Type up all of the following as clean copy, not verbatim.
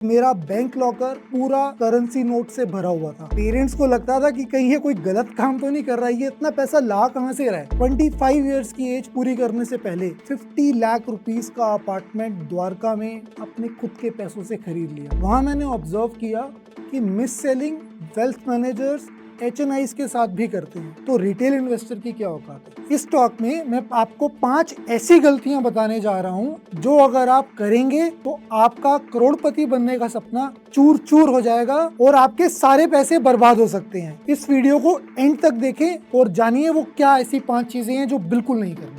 मेरा bank locker पूरा currency note से भरा हुआ था। पेरेंट्स को लगता था कि कहीं ये कोई गलत काम तो नहीं कर रहा है, ये इतना पैसा ला कहां से रहा है। 25 इयर्स की एज पूरी करने से पहले 50 लाख रुपीस का अपार्टमेंट द्वारका में अपने खुद के पैसों से खरीद लिया। वहां मैंने ऑब्जर्व किया कि miss selling wealth managers HNIs के साथ भी करते हैं, तो रिटेल इन्वेस्टर की क्या औकात है। इस टॉक में मैं आपको 5 ऐसी गलतियां बताने जा रहा हूं जो अगर आप करेंगे तो आपका करोड़पति बनने का सपना चूर चूर हो जाएगा और आपके सारे पैसे बर्बाद हो सकते हैं। इस वीडियो को एंड तक देखें और जानिए वो क्या ऐसी 5 चीजें हैं जो बिल्कुल नहीं करनी।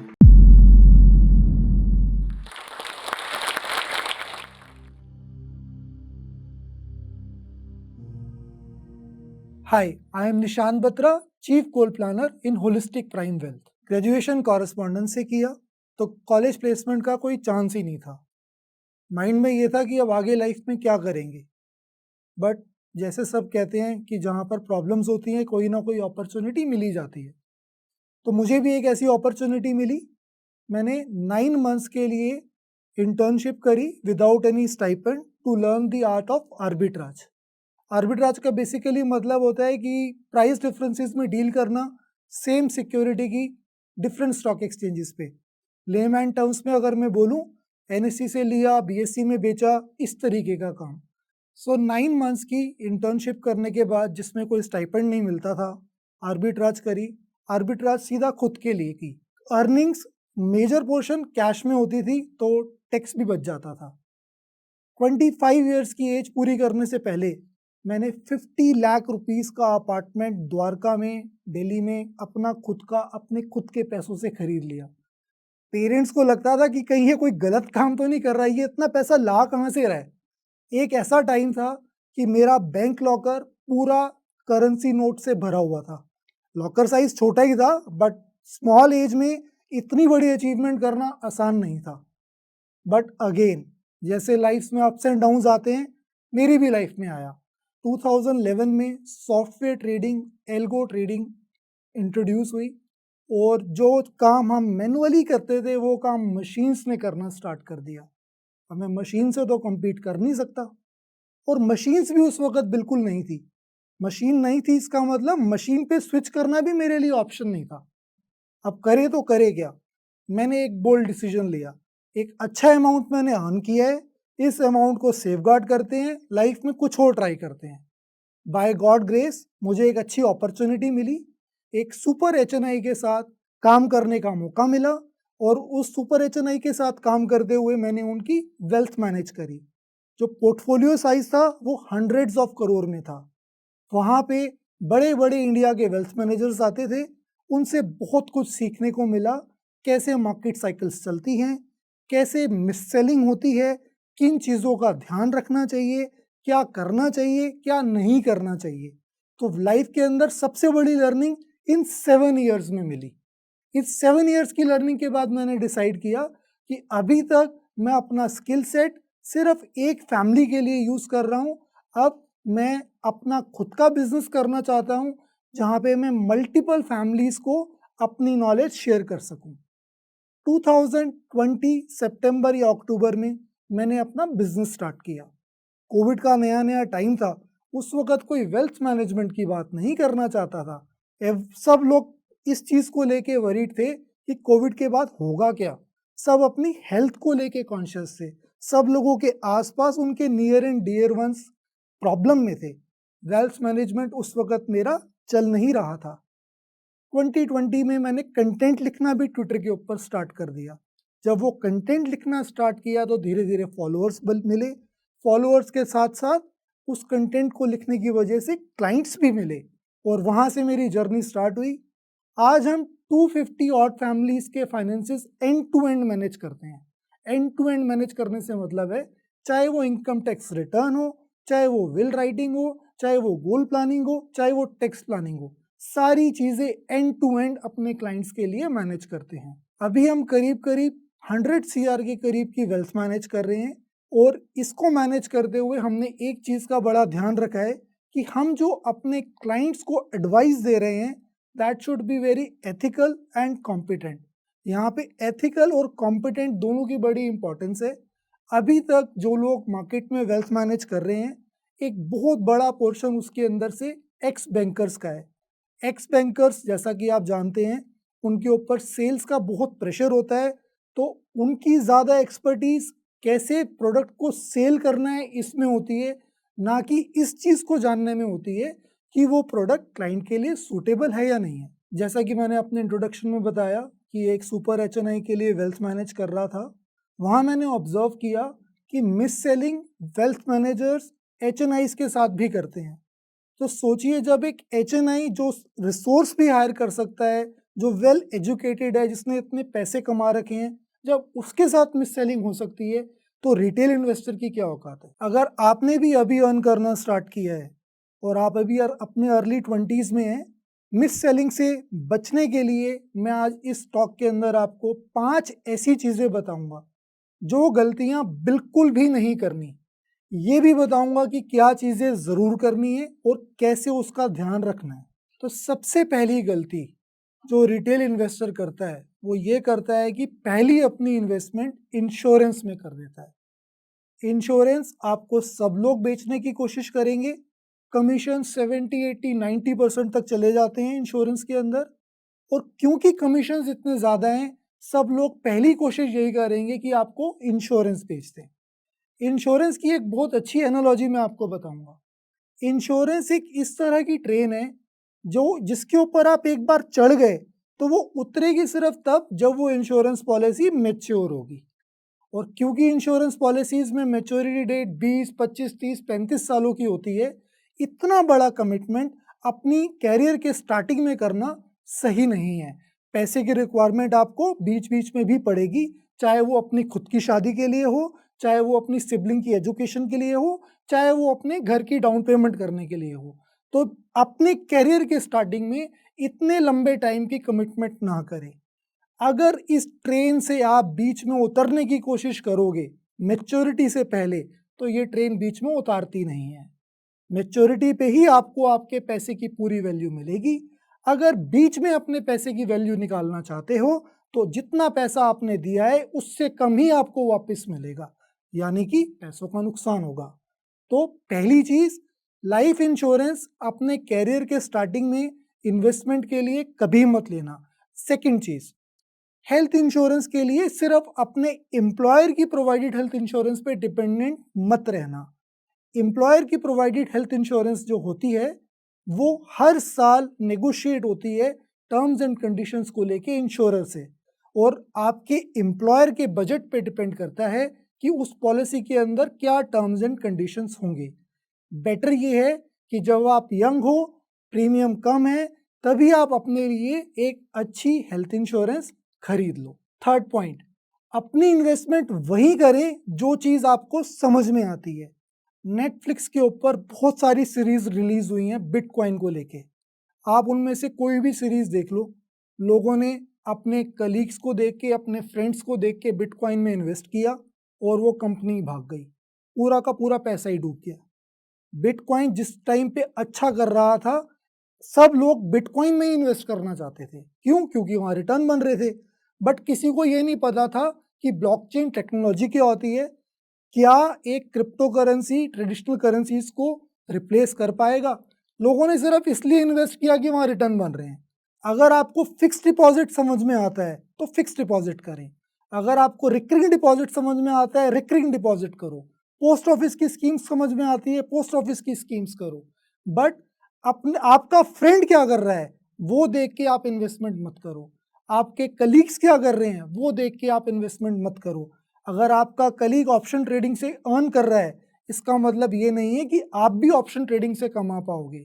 Hi, I am Nishant Batra, chief goal planner in holistic prime wealth. Graduation correspondence से किया तो कॉलेज प्लेसमेंट का कोई चांस ही नहीं था। माइंड में ये था कि अब आगे लाइफ में क्या करेंगे, बट जैसे सब कहते हैं कि जहाँ पर प्रॉब्लम्स होती हैं कोई ना कोई अपॉर्चुनिटी मिल ही जाती है। तो मुझे भी एक ऐसी अपॉर्चुनिटी मिली। मैंने 9 मंथ्स के लिए इंटर्नशिप करी without any stipend to learn the art of arbitrage. Arbitrage का बेसिकली मतलब होता है कि प्राइस डिफरेंसेस में डील करना सेम सिक्योरिटी की डिफरेंट स्टॉक एक्सचेंजेस पे। लेमैन टर्म्स में अगर मैं बोलूँ, NSE से लिया, BSE में बेचा, इस तरीके का काम। सो 9 मंथ्स की इंटर्नशिप करने के बाद जिसमें कोई स्टाइपेंड नहीं मिलता था, आर्बिट्राज करी। आर्बिट्राज सीधा खुद के लिए की। अर्निंग्स मेजर पोर्शन कैश में होती थी तो टैक्स भी बच जाता था। 25 इयर्स की एज पूरी करने से पहले मैंने 50 लाख रुपीस का अपार्टमेंट द्वारका में, दिल्ली में अपने खुद के पैसों से खरीद लिया। पेरेंट्स को लगता था कि कहीं ये कोई गलत काम तो नहीं कर रहा है, ये इतना पैसा ला कहां से रहा है। एक ऐसा टाइम था कि मेरा बैंक लॉकर पूरा करेंसी नोट से भरा हुआ था। लॉकर साइज छोटा ही था, बट स्मॉल एज में इतनी बड़ी अचीवमेंट करना आसान नहीं था। बट अगेन, जैसे लाइफ में अप्स एंड डाउन्स आते हैं, मेरी भी लाइफ में आया। 2011 में software trading, algo trading introduce हुई और जो काम हम मैनुअली करते थे वो काम मशीन्स ने करना स्टार्ट कर दिया। अब मैं मशीन से तो compete कर नहीं सकता, और मशीन्स भी उस वक्त बिल्कुल नहीं थी। मशीन नहीं थी इसका मतलब मशीन पे स्विच करना भी मेरे लिए ऑप्शन नहीं था। अब करे तो करे क्या। मैंने एक बोल्ड डिसीजन लिया। एक अच्छा अमाउंट मैंने अर्न किया है, इस अमाउंट को सेफगार्ड करते हैं, लाइफ में कुछ और ट्राई करते हैं। बाय गॉड ग्रेस मुझे एक अच्छी अपॉर्चुनिटी मिली। एक सुपर HNI के साथ काम करने का मौका मिला और उस सुपर HNI के साथ काम करते हुए मैंने उनकी वेल्थ मैनेज करी। जो पोर्टफोलियो साइज था वो हंड्रेड्स ऑफ करोड़ में था। वहाँ पे बड़े बड़े इंडिया के वेल्थ मैनेजर्स आते थे, उनसे बहुत कुछ सीखने को मिला। कैसे मार्केट साइकिल्स चलती हैं, कैसे मिस सेलिंग होती है, किन चीज़ों का ध्यान रखना चाहिए, क्या करना चाहिए, क्या नहीं करना चाहिए। तो लाइफ के अंदर सबसे बड़ी लर्निंग इन 7 इयर्स में मिली। इस 7 इयर्स की लर्निंग के बाद मैंने डिसाइड किया कि अभी तक मैं अपना स्किल सेट सिर्फ एक फैमिली के लिए यूज़ कर रहा हूँ। अब मैं अपना खुद का बिजनेस करना चाहता हूँ जहाँ पे मैं मल्टीपल फैमिलीज को अपनी नॉलेज शेयर कर सकूँ। 2020 सितंबर या अक्टूबर में मैंने अपना बिजनेस स्टार्ट किया। कोविड का नया नया टाइम था, उस वक्त कोई वेल्थ मैनेजमेंट की बात नहीं करना चाहता था। सब लोग इस चीज़ को लेके वरीड थे कि कोविड के बाद होगा क्या। सब अपनी हेल्थ को लेके कॉन्शियस थे। सब लोगों के आसपास उनके near and dear ones problem में थे। वेल्थ मैनेजमेंट उस वक्त मेरा चल नहीं रहा था। 2020 में मैंने कंटेंट लिखना भी ट्विटर के ऊपर स्टार्ट कर दिया। जब वो कंटेंट लिखना स्टार्ट किया तो धीरे धीरे फॉलोअर्स मिले। फॉलोअर्स के साथ साथ उस कंटेंट को लिखने की वजह से क्लाइंट्स भी मिले और वहाँ से मेरी जर्नी स्टार्ट हुई। आज हम 250 ऑड फैमिलीज के finances end to end manage करते हैं। एंड टू एंड मैनेज करने से मतलब है, चाहे वो इनकम टैक्स रिटर्न हो, चाहे वो विल राइटिंग हो, चाहे वो गोल प्लानिंग हो, चाहे वो टैक्स प्लानिंग हो, सारी चीजें एंड टू एंड अपने क्लाइंट्स के लिए मैनेज करते हैं। अभी हम करीब करीब 100 CR के करीब की वेल्थ मैनेज कर रहे हैं और इसको मैनेज करते हुए हमने एक चीज का बड़ा ध्यान रखा है कि हम जो अपने क्लाइंट्स को एडवाइस दे रहे हैं that should be very ethical and competent. यहाँ पे एथिकल और कॉम्पिटेंट दोनों की बड़ी इंपॉर्टेंस है। अभी तक जो लोग मार्केट में वेल्थ मैनेज कर रहे हैं, एक बहुत बड़ा पोर्शन उसके अंदर से एक्स बैंकर्स का है। एक्स बैंकर्स, जैसा कि आप जानते हैं, उनके ऊपर सेल्स का बहुत प्रेशर होता है, तो उनकी ज़्यादा एक्सपर्टीज कैसे प्रोडक्ट को सेल करना है इसमें होती है, ना कि इस चीज़ को जानने में होती है कि वो प्रोडक्ट क्लाइंट के लिए सूटेबल है या नहीं है। जैसा कि मैंने अपने इंट्रोडक्शन में बताया कि एक सुपर एचएनआई के लिए वेल्थ मैनेज कर रहा था, वहाँ मैंने ऑब्जर्व किया कि मिस सेलिंग वेल्थ मैनेजर्स एचएनआईज के साथ भी करते हैं। तो सोचिए, जब एक एचएनआई जो रिसोर्स भी हायर कर सकता है, जो वेल एजुकेटेड है, जिसने इतने पैसे कमा रखे हैं, जब उसके साथ मिस सेलिंग हो सकती है, तो रिटेल इन्वेस्टर की क्या औकात है। अगर आपने भी अभी अर्न करना स्टार्ट किया है और आप अभी अपने अर्ली 20s में हैं, मिस सेलिंग से बचने के लिए मैं आज इस टॉक के अंदर आपको 5 ऐसी चीज़ें बताऊंगा जो गलतियां बिल्कुल भी नहीं करनी। ये भी बताऊंगा कि क्या चीज़ें ज़रूर करनी है और कैसे उसका ध्यान रखना है। तो सबसे पहली गलती जो रिटेल इन्वेस्टर करता है, वो ये करता है कि पहली अपनी इन्वेस्टमेंट इंश्योरेंस में कर देता है। इंश्योरेंस आपको सब लोग बेचने की कोशिश करेंगे, कमीशन 70, 80, 90% तक चले जाते हैं इंश्योरेंस के अंदर, और क्योंकि कमीशंस इतने ज़्यादा हैं, सब लोग पहली कोशिश यही करेंगे कि आपको इंश्योरेंस बेच दें। इंश्योरेंस की एक बहुत अच्छी एनालॉजी मैं आपको बताऊंगा। इंश्योरेंस एक इस तरह की ट्रेन है जो जिसके ऊपर आप एक बार चढ़ गए तो वो उतरेगी सिर्फ तब जब वो इंश्योरेंस पॉलिसी मैच्योर होगी। और क्योंकि इंश्योरेंस पॉलिसीज में मैच्योरिटी डेट 20, 25, 30, 35 सालों की होती है, इतना बड़ा कमिटमेंट अपनी कैरियर के स्टार्टिंग में करना सही नहीं है। पैसे की रिक्वायरमेंट आपको बीच बीच में भी पड़ेगी, चाहे वो अपनी खुद की शादी के लिए हो, चाहे वो अपनी सिबलिंग की एजुकेशन के लिए हो, चाहे वो अपने घर की डाउन पेमेंट करने के लिए हो। तो अपने कैरियर के स्टार्टिंग में इतने लंबे टाइम की कमिटमेंट ना करें। अगर इस ट्रेन से आप बीच में उतरने की कोशिश करोगे मैच्योरिटी से पहले, तो ये ट्रेन बीच में उतारती नहीं है। मैच्योरिटी पे ही आपको आपके पैसे की पूरी वैल्यू मिलेगी। अगर बीच में अपने पैसे की वैल्यू निकालना चाहते हो, तो जितना पैसा आपने दिया है उससे कम ही आपको वापस मिलेगा, यानी कि पैसों का नुकसान होगा। तो पहली चीज, लाइफ इंश्योरेंस अपने कैरियर के स्टार्टिंग में इन्वेस्टमेंट के लिए कभी मत लेना। सेकंड चीज, हेल्थ इंश्योरेंस के लिए सिर्फ अपने एम्प्लॉयर की प्रोवाइडेड हेल्थ इंश्योरेंस पे डिपेंडेंट मत रहना। एम्प्लॉयर की प्रोवाइडेड हेल्थ इंश्योरेंस जो होती है, वो हर साल नेगोशिएट होती है टर्म्स एंड कंडीशंस को लेके इंश्योरर से, और आपके एम्प्लॉयर के बजट पे डिपेंड करता है कि उस पॉलिसी के अंदर क्या टर्म्स एंड कंडीशंस होंगे। बेटर ये है कि जब आप यंग हो, प्रीमियम कम है, तभी आप अपने लिए एक अच्छी हेल्थ इंश्योरेंस खरीद लो। थर्ड पॉइंट, अपनी इन्वेस्टमेंट वही करें जो चीज़ आपको समझ में आती है। नेटफ्लिक्स के ऊपर बहुत सारी सीरीज रिलीज हुई हैं बिटकॉइन को लेके, आप उनमें से कोई भी सीरीज देख लो। लोगों ने अपने कलीग्स को देख के, अपने फ्रेंड्स को देख के बिटकॉइन में इन्वेस्ट किया और वो कंपनी भाग गई, पूरा का पूरा पैसा ही डूब गया। बिटकॉइन जिस टाइम पे अच्छा कर रहा था, सब लोग बिटकॉइन में ही इन्वेस्ट करना चाहते थे। क्यों? क्योंकि वहाँ रिटर्न बन रहे थे। बट किसी को ये नहीं पता था कि ब्लॉकचेन टेक्नोलॉजी क्या होती है, क्या एक क्रिप्टो करेंसी ट्रेडिशनल करेंसीज को रिप्लेस कर पाएगा। लोगों ने सिर्फ इसलिए इन्वेस्ट किया कि वहाँ रिटर्न बन रहे हैं। अगर आपको फिक्स डिपॉजिट समझ में आता है तो फिक्स डिपॉजिट करें, अगर आपको रिकरिंग डिपॉजिट समझ में आता है रिकरिंग डिपॉजिट करो, पोस्ट ऑफिस की स्कीम्स समझ में आती है पोस्ट ऑफिस की स्कीम्स करो। बट अपने आपका फ्रेंड क्या कर रहा है वो देख के आप इन्वेस्टमेंट मत करो, आपके कलीग्स क्या कर रहे हैं वो देख के आप इन्वेस्टमेंट मत करो। अगर आपका कलीग ऑप्शन ट्रेडिंग से अर्न कर रहा है, इसका मतलब ये नहीं है कि आप भी ऑप्शन ट्रेडिंग से कमा पाओगे।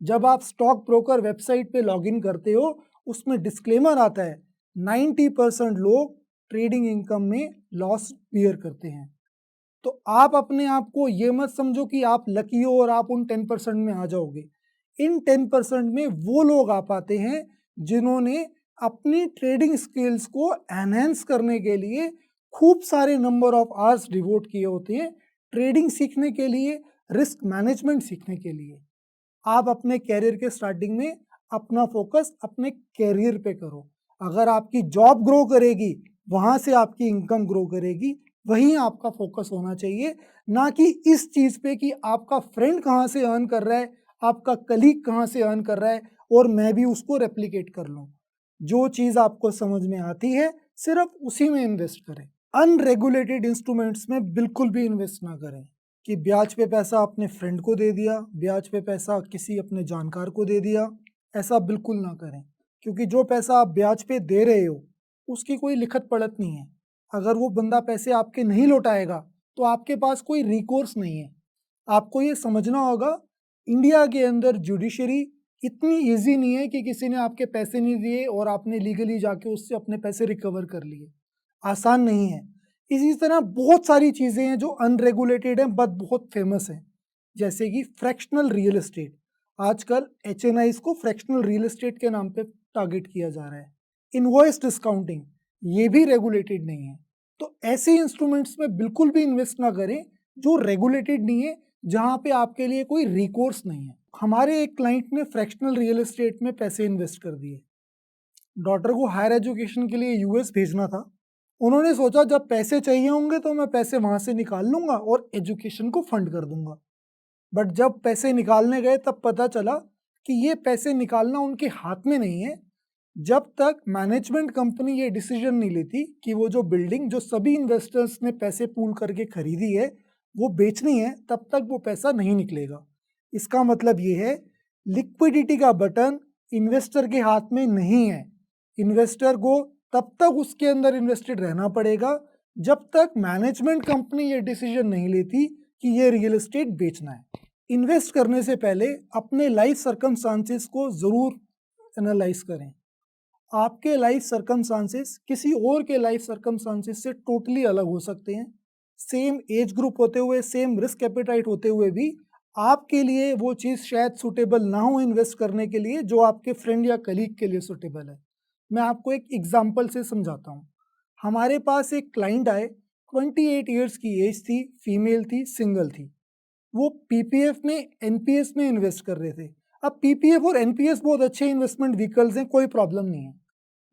जब आप स्टॉक ब्रोकर वेबसाइट पे लॉगिन करते हो, उसमें डिस्क्लेमर आता है 90% लोग ट्रेडिंग इनकम में लॉस बियर करते हैं। तो आप अपने आप को ये मत समझो कि आप लकी हो और आप उन 10% में आ जाओगे। इन 10% में वो लोग आ पाते हैं जिन्होंने अपनी ट्रेडिंग स्किल्स को एनहेंस करने के लिए खूब सारे नंबर ऑफ आवर्स डिवोट किए होते हैं, ट्रेडिंग सीखने के लिए, रिस्क मैनेजमेंट सीखने के लिए। आप अपने कैरियर के स्टार्टिंग में अपना फोकस अपने कैरियर पे करो। अगर आपकी जॉब ग्रो करेगी, वहां से आपकी इनकम ग्रो करेगी, वहीं आपका फोकस होना चाहिए, ना कि इस चीज़ पे कि आपका फ्रेंड कहाँ से अर्न कर रहा है, आपका कलीग कहाँ से अर्न कर रहा है और मैं भी उसको रेप्लिकेट कर लूँ। जो चीज़ आपको समझ में आती है, सिर्फ उसी में इन्वेस्ट करें। अनरेगुलेटेड इंस्ट्रूमेंट्स में बिल्कुल भी इन्वेस्ट ना करें कि ब्याज पे पैसा अपने फ्रेंड को दे दिया, ब्याज पे पैसा किसी अपने जानकार को दे दिया, ऐसा बिल्कुल ना करें। क्योंकि जो पैसा आप ब्याज पे दे रहे हो, उसकी कोई लिखत पढ़त नहीं है। अगर वो बंदा पैसे आपके नहीं लौटाएगा, तो आपके पास कोई रिकोर्स नहीं है। आपको ये समझना होगा, इंडिया के अंदर जुडिशरी इतनी ईज़ी नहीं है कि किसी ने आपके पैसे नहीं दिए और आपने लीगली जाके उससे अपने पैसे रिकवर कर लिए। आसान नहीं है। इसी तरह बहुत सारी चीज़ें हैं जो अनरेगुलेटेड हैं बट बहुत फेमस हैं। जैसे कि फ्रैक्शनल रियल एस्टेट। आजकल एचएनआईज़ को फ्रैक्शनल रियल एस्टेट के नाम पे टारगेट किया जा रहा है। इनवॉइस डिस्काउंटिंग, ये भी रेगुलेटेड नहीं है। तो ऐसे इंस्ट्रूमेंट्स में बिल्कुल भी इन्वेस्ट ना करें जो रेगुलेटेड नहीं है, जहाँ पे आपके लिए कोई रिकोर्स नहीं है। हमारे एक क्लाइंट ने फ्रैक्शनल रियल एस्टेट में पैसे इन्वेस्ट कर दिए। डॉटर को हायर एजुकेशन के लिए यूएस भेजना था। उन्होंने सोचा जब पैसे चाहिए होंगे तो मैं पैसे वहाँ से निकाल लूँगा और एजुकेशन को फंड कर दूँगा। बट जब पैसे निकालने गए तब पता चला कि ये पैसे निकालना उनके हाथ में नहीं है, जब तक मैनेजमेंट कंपनी ये डिसीजन नहीं लेती कि वो जो बिल्डिंग जो सभी इन्वेस्टर्स ने पैसे पूल करके खरीदी है, वो बेचनी है, तब तक वो पैसा नहीं निकलेगा। इसका मतलब ये है, लिक्विडिटी का बटन इन्वेस्टर के हाथ में नहीं है। इन्वेस्टर को तब तक उसके अंदर इन्वेस्टेड रहना पड़ेगा, जब तक मैनेजमेंट कंपनी ये डिसीजन नहीं लेती कि ये रियल एस्टेट बेचना है। इन्वेस्ट करने से पहले अपने लाइफ सर्कमस्टांसेस को ज़रूर एनालाइज करें। आपके लाइफ सर्कमस्टांसेस किसी और के लाइफ सर्कमस्टांसेस से टोटली अलग हो सकते हैं। सेम एज ग्रुप होते हुए, सेम रिस्क एपेटाइट होते हुए भी आपके लिए वो चीज़ शायद सूटेबल ना हो इन्वेस्ट करने के लिए, जो आपके फ्रेंड या कलीग के लिए सूटेबल है। मैं आपको एक एग्जांपल से समझाता हूँ। हमारे पास एक क्लाइंट आए, 28 ईयर्स की एज थी, फीमेल थी, सिंगल थी। वो पीपीएफ में, एनपीएस में इन्वेस्ट कर रहे थे। अब पीपीएफ और एनपीएस बहुत अच्छे इन्वेस्टमेंट व्हीकल्स हैं, कोई प्रॉब्लम नहीं है।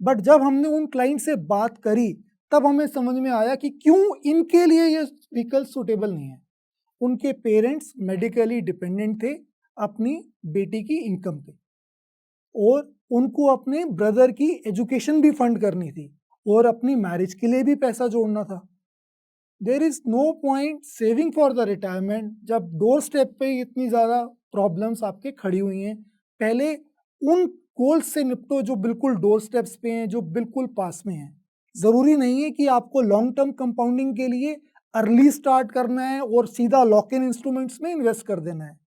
बट जब हमने उन क्लाइंट से बात करी, तब हमें समझ में आया कि क्यों इनके लिए ये व्हीकल सूटेबल नहीं है। उनके पेरेंट्स मेडिकली डिपेंडेंट थे अपनी बेटी की इनकम पे, और उनको अपने ब्रदर की एजुकेशन भी फंड करनी थी और अपनी मैरिज के लिए भी पैसा जोड़ना था। There is no point saving for the retirement जब डोर स्टेप पे इतनी ज़्यादा प्रॉब्लम्स आपके खड़ी हुई हैं। पहले उन गोल्स से निपटो जो बिल्कुल डोर स्टेप्स पे हैं, जो बिल्कुल पास में हैं। ज़रूरी नहीं है कि आपको लॉन्ग टर्म कंपाउंडिंग के लिए अर्ली स्टार्ट करना है और सीधा लॉक इन इंस्ट्रूमेंट्स में इन्वेस्ट कर देना है।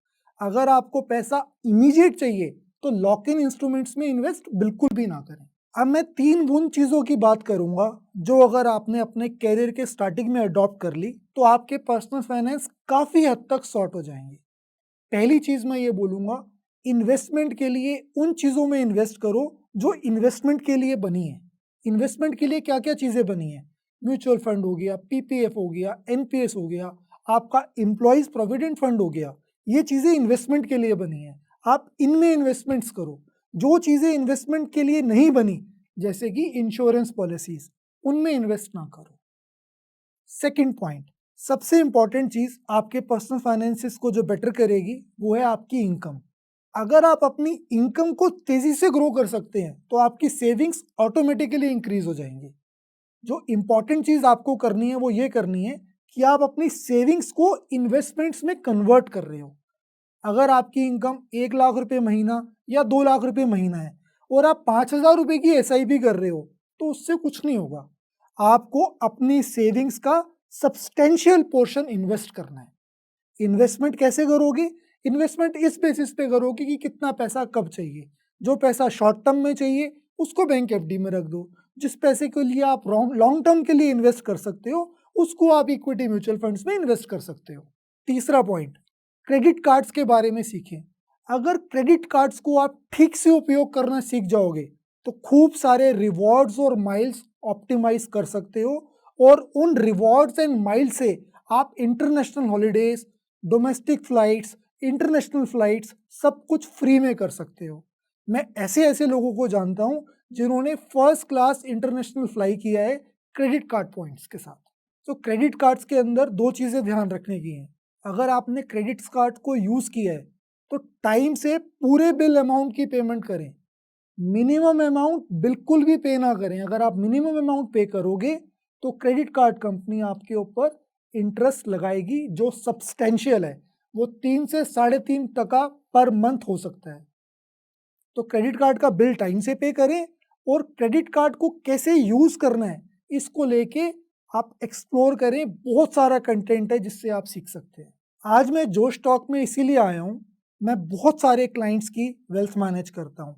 अगर आपको पैसा इमीडिएट चाहिए तो लॉक इन इंस्ट्रूमेंट्स में इन्वेस्ट बिल्कुल भी ना करें। अब मैं 3 उन चीज़ों की बात करूँगा, जो अगर आपने अपने करियर के स्टार्टिंग में अडॉप्ट कर ली, तो आपके पर्सनल फाइनेंस काफ़ी हद तक सॉर्ट हो जाएँगे। पहली चीज़ मैं ये बोलूँगा, इन्वेस्टमेंट के लिए उन चीज़ों में इन्वेस्ट करो, जो इन्वेस्टमेंट के लिए बनी है। इन्वेस्टमेंट के लिए क्या-क्या चीज़ें बनी हैं? म्यूचुअल फंड हो गया, पीपीएफ हो गया, एनपीएस हो गया, आपका एम्प्लॉइज़ प्रोविडेंट फंड हो गया। ये चीज़ें इन्वेस्टमेंट के लिए बनी हैं। आप इनमें इन्वेस्टमेंट्स करो। जो चीज़ें इन्वेस्टमेंट के लिए नहीं बनी, जैसे कि इंश्योरेंस पॉलिसीज़, उनमें इन्वेस्ट ना करो। सेकंड पॉइंट, सबसे इंपॉर्टेंट चीज़ आपके पर्सनल फाइनेंसेस को जो बेटर करेगी, वो है आपकी इनकम। अगर आप अपनी इनकम को तेज़ी से ग्रो कर सकते हैं, तो आपकी सेविंग्स ऑटोमेटिकली इंक्रीज़ हो जाएँगी। जो इंपॉर्टेंट चीज़ आपको करनी है, वो ये करनी है कि आप अपनी सेविंग्स को इन्वेस्टमेंट्स में कन्वर्ट कर रहे हो। अगर आपकी इनकम 1 लाख रुपए महीना या 2 लाख रुपए महीना है और आप 5,000 रुपए की एसआईपी कर रहे हो, तो उससे कुछ नहीं होगा। आपको अपनी सेविंग्स का सब्सटेंशियल पोर्शन इन्वेस्ट करना है। इन्वेस्टमेंट कैसे करोगे? इन्वेस्टमेंट इस बेसिस पे करोगे कि कितना पैसा कब चाहिए। जो पैसा शॉर्ट टर्म में चाहिए, उसको बैंक एफडी में रख दो। जिस पैसे के लिए आप लॉन्ग टर्म के लिए इन्वेस्ट कर सकते हो, उसको आप इक्विटी म्यूचुअल फंड्स में इन्वेस्ट कर सकते हो। तीसरा पॉइंट, क्रेडिट कार्ड्स के बारे में सीखें। अगर क्रेडिट कार्ड्स को आप ठीक से उपयोग करना सीख जाओगे, तो खूब सारे रिवॉर्ड्स और माइल्स ऑप्टिमाइज कर सकते हो, और उन रिवॉर्ड्स एंड माइल से आप international holidays, domestic flights, international flights सब कुछ फ्री में कर सकते हो। मैं ऐसे ऐसे लोगों को जानता हूँ जिन्होंने फर्स्ट क्लास इंटरनेशनल फ्लाई किया है क्रेडिट कार्ड पॉइंट्स के साथ। तो क्रेडिट कार्ड्स के अंदर 2 चीज़ें ध्यान रखने की हैं। अगर आपने क्रेडिट कार्ड को यूज़ किया है, तो टाइम से पूरे बिल अमाउंट की पेमेंट करें। मिनिमम अमाउंट बिल्कुल भी पे ना करें। अगर आप मिनिमम अमाउंट पे करोगे, तो क्रेडिट कार्ड कंपनी आपके ऊपर इंटरेस्ट लगाएगी जो सब्सटेंशियल है। वो 3 से 3.5% पर मंथ हो सकता है। तो क्रेडिट कार्ड का बिल टाइम से पे करें और क्रेडिट कार्ड को कैसे यूज़ करना है, इसको लेके आप एक्सप्लोर करें। बहुत सारा कंटेंट है जिससे आप सीख सकते हैं। आज मैं जोश टॉक में इसीलिए आया हूँ, मैं बहुत सारे क्लाइंट्स की वेल्थ मैनेज करता हूँ।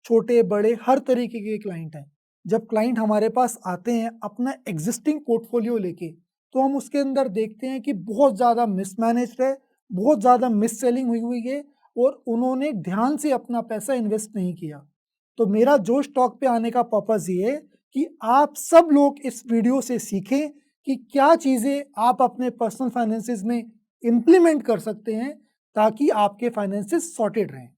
छोटे, बड़े, हर तरीके के क्लाइंट हैं। जब क्लाइंट हमारे पास आते हैं अपना एग्जिस्टिंग पोर्टफोलियो लेके, तो हम उसके अंदर देखते हैं कि बहुत ज़्यादा मिसमैनेज्ड है, बहुत ज़्यादा मिस सेलिंग हुई हुई है और उन्होंने ध्यान से अपना पैसा इन्वेस्ट नहीं किया। तो मेरा जोश टॉक पे आने का पर्पज़ ये है कि आप सब लोग इस वीडियो से सीखें कि क्या चीज़ें आप अपने पर्सनल फाइनेंसेस में इम्प्लीमेंट कर सकते हैं ताकि आपके फाइनेंसेस सॉर्टेड रहें।